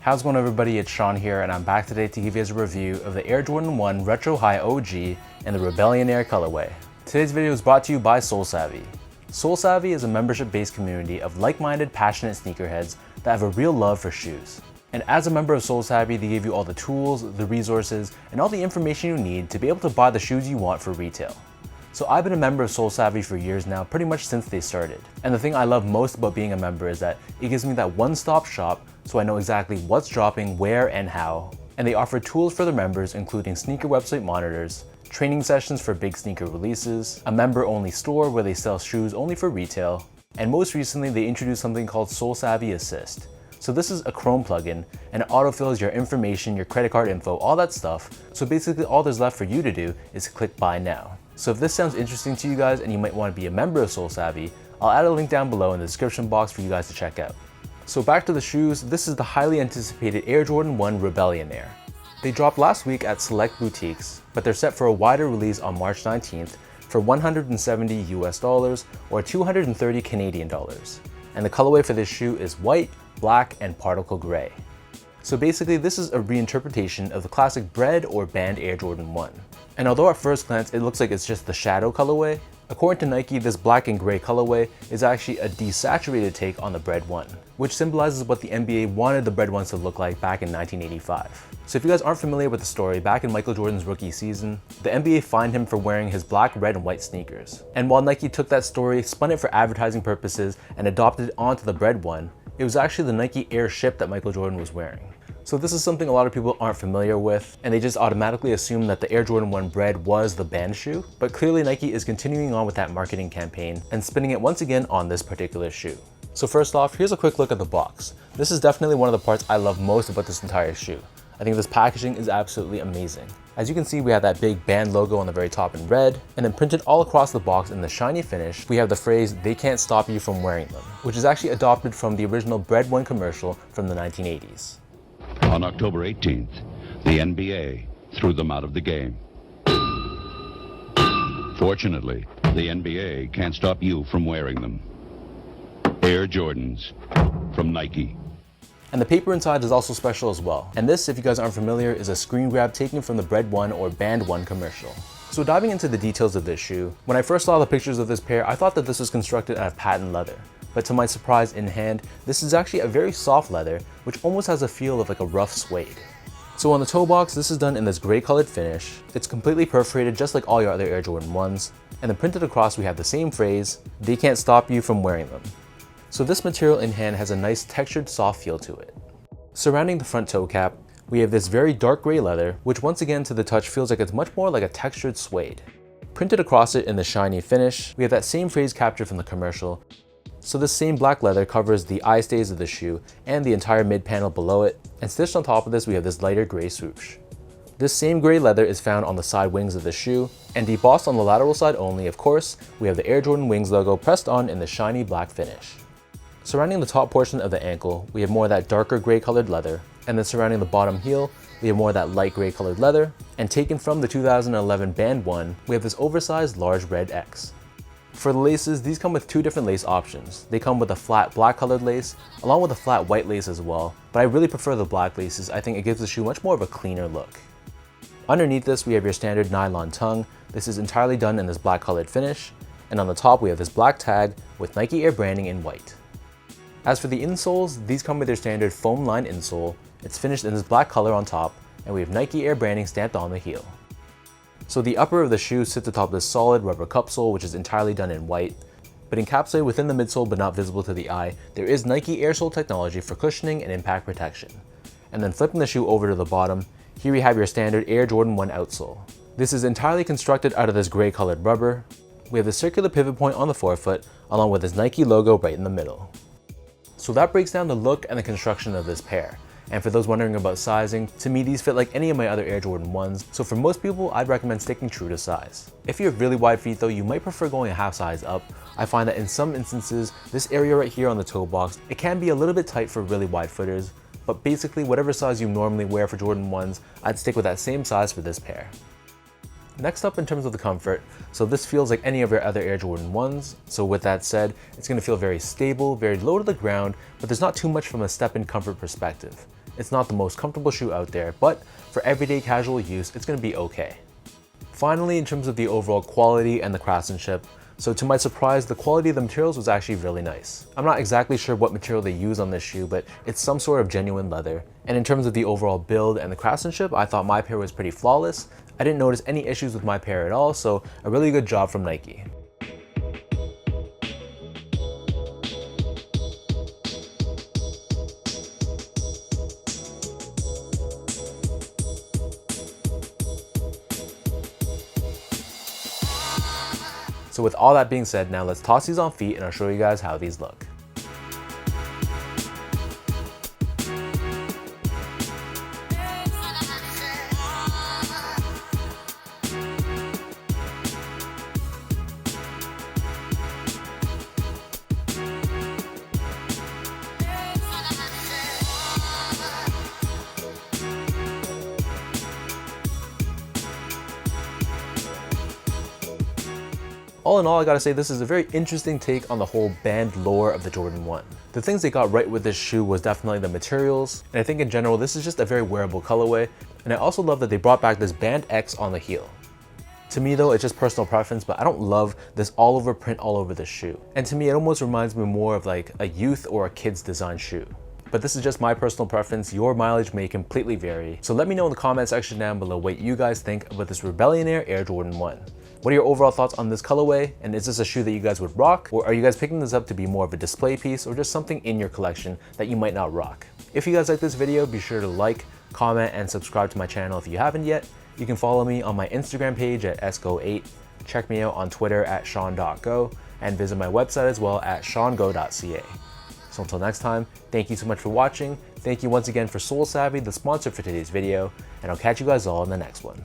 How's it going, everybody? It's Sean here, and I'm back today to give you guys a review of the Air Jordan 1 Retro High OG in the Rebellionaire colorway. Today's video is brought to you by Sole Savvy. Sole Savvy is a membership-based community of like-minded, passionate sneakerheads that have a real love for shoes. And as a member of Sole Savvy, they give you all the tools, the resources, and all the information you need to be able to buy the shoes you want for retail. So I've been a member of Sole Savvy for years now, pretty much since they started. And the thing I love most about being a member is that it gives me that one-stop shop so I know exactly what's dropping, where, and how. And they offer tools for their members, including sneaker website monitors, training sessions for big sneaker releases, a member-only store where they sell shoes only for retail, and most recently they introduced something called Sole Savvy Assist. So this is a Chrome plugin, and it autofills your information, your credit card info, all that stuff. So basically all there's left for you to do is click buy now. So if this sounds interesting to you guys and you might want to be a member of Sole Savvy, I'll add a link down below in the description box for you guys to check out. So back to the shoes, this is the highly anticipated Air Jordan 1 Rebellionaire. They dropped last week at select boutiques, but they're set for a wider release on March 19th for $170 US or 230 Canadian dollars. And the colorway for this shoe is white, black, and particle gray. So basically this is a reinterpretation of the classic bread or band Air Jordan 1. And although at first glance it looks like it's just the shadow colorway, according to Nike, this black and gray colorway is actually a desaturated take on the bread 1, which symbolizes what the NBA wanted the bread 1s to look like back in 1985. So if you guys aren't familiar with the story, back in Michael Jordan's rookie season, the NBA fined him for wearing his black, red, and white sneakers. And while Nike took that story, spun it for advertising purposes, and adopted it onto the bread 1, it was actually the Nike Air Ship that Michael Jordan was wearing. So this is something a lot of people aren't familiar with, and they just automatically assume that the Air Jordan 1 bread was the band shoe, but clearly Nike is continuing on with that marketing campaign and spinning it once again on this particular shoe. So first off, here's a quick look at the box. This is definitely one of the parts I love most about this entire shoe. I think this packaging is absolutely amazing. As you can see, we have that big band logo on the very top in red, and then printed all across the box in the shiny finish, we have the phrase, "They can't stop you from wearing them," which is actually adopted from the original Bread 1 commercial from the 1980s. On October 18th, the NBA threw them out of the game. Fortunately, the NBA can't stop you from wearing them. Air Jordans from Nike. And the paper inside is also special as well. And this, if you guys aren't familiar, is a screen grab taken from the Bread 1 or Band 1 commercial. So diving into the details of this shoe, when I first saw the pictures of this pair, I thought that this was constructed out of patent leather. But to my surprise in hand, this is actually a very soft leather, which almost has a feel of like a rough suede. So on the toe box, this is done in this gray colored finish. It's completely perforated just like all your other Air Jordan 1s. And then printed across, we have the same phrase, "They can't stop you from wearing them." So this material in hand has a nice textured soft feel to it. Surrounding the front toe cap, we have this very dark gray leather, which once again to the touch feels like it's much more like a textured suede. Printed across it in the shiny finish, we have that same phrase captured from the commercial. So this same black leather covers the eye stays of the shoe and the entire mid panel below it, and stitched on top of this we have this lighter gray swoosh. This same gray leather is found on the side wings of the shoe, and debossed on the lateral side only, of course, we have the Air Jordan Wings logo pressed on in the shiny black finish. Surrounding the top portion of the ankle, we have more of that darker gray colored leather, and then surrounding the bottom heel, we have more of that light gray colored leather, and taken from the 2011 Band 1, we have this oversized large red X. For the laces, these come with two different lace options. They come with a flat black colored lace, along with a flat white lace as well, but I really prefer the black laces. I think it gives the shoe much more of a cleaner look. Underneath this, we have your standard nylon tongue. This is entirely done in this black colored finish, and on the top we have this black tag with Nike Air branding in white. As for the insoles, these come with their standard foam line insole. It's finished in this black color on top, and we have Nike Air branding stamped on the heel. So the upper of the shoe sits atop this solid rubber cupsole, which is entirely done in white. But encapsulated within the midsole but not visible to the eye, there is Nike Air Sole technology for cushioning and impact protection. And then flipping the shoe over to the bottom, here we have your standard Air Jordan 1 outsole. This is entirely constructed out of this gray colored rubber. We have the circular pivot point on the forefoot, along with this Nike logo right in the middle. So that breaks down the look and the construction of this pair. And for those wondering about sizing, to me these fit like any of my other Air Jordan 1s, so for most people I'd recommend sticking true to size. If you have really wide feet though, you might prefer going a half size up. I find that in some instances, this area right here on the toe box, it can be a little bit tight for really wide footers, but basically whatever size you normally wear for Jordan 1s, I'd stick with that same size for this pair. Next up in terms of the comfort, so this feels like any of your other Air Jordan 1s. So with that said, it's going to feel very stable, very low to the ground, but there's not too much from a step-in comfort perspective. It's not the most comfortable shoe out there, but for everyday casual use, it's gonna be okay. Finally, in terms of the overall quality and the craftsmanship, so to my surprise, the quality of the materials was actually really nice. I'm not exactly sure what material they use on this shoe, but it's some sort of genuine leather. And in terms of the overall build and the craftsmanship, I thought my pair was pretty flawless. I didn't notice any issues with my pair at all, so a really good job from Nike. So with all that being said, now let's toss these on feet and I'll show you guys how these look. All in all, I gotta say this is a very interesting take on the whole band lore of the Jordan 1. The things they got right with this shoe was definitely the materials, and I think in general this is just a very wearable colorway, and I also love that they brought back this band X on the heel. To me though, it's just personal preference, but I don't love this all over print all over the shoe. And to me, it almost reminds me more of like a youth or a kid's design shoe. But this is just my personal preference. Your mileage may completely vary. So let me know in the comment section down below what you guys think about this Rebellionaire Air Jordan 1. What are your overall thoughts on this colorway? And is this a shoe that you guys would rock? Or are you guys picking this up to be more of a display piece or just something in your collection that you might not rock? If you guys like this video, be sure to like, comment, and subscribe to my channel if you haven't yet. You can follow me on my Instagram page at sgo8. Check me out on Twitter at sean.go and visit my website as well at seango.ca. So until next time, thank you so much for watching. Thank you once again for Sole Savvy, the sponsor for today's video, and I'll catch you guys all in the next one.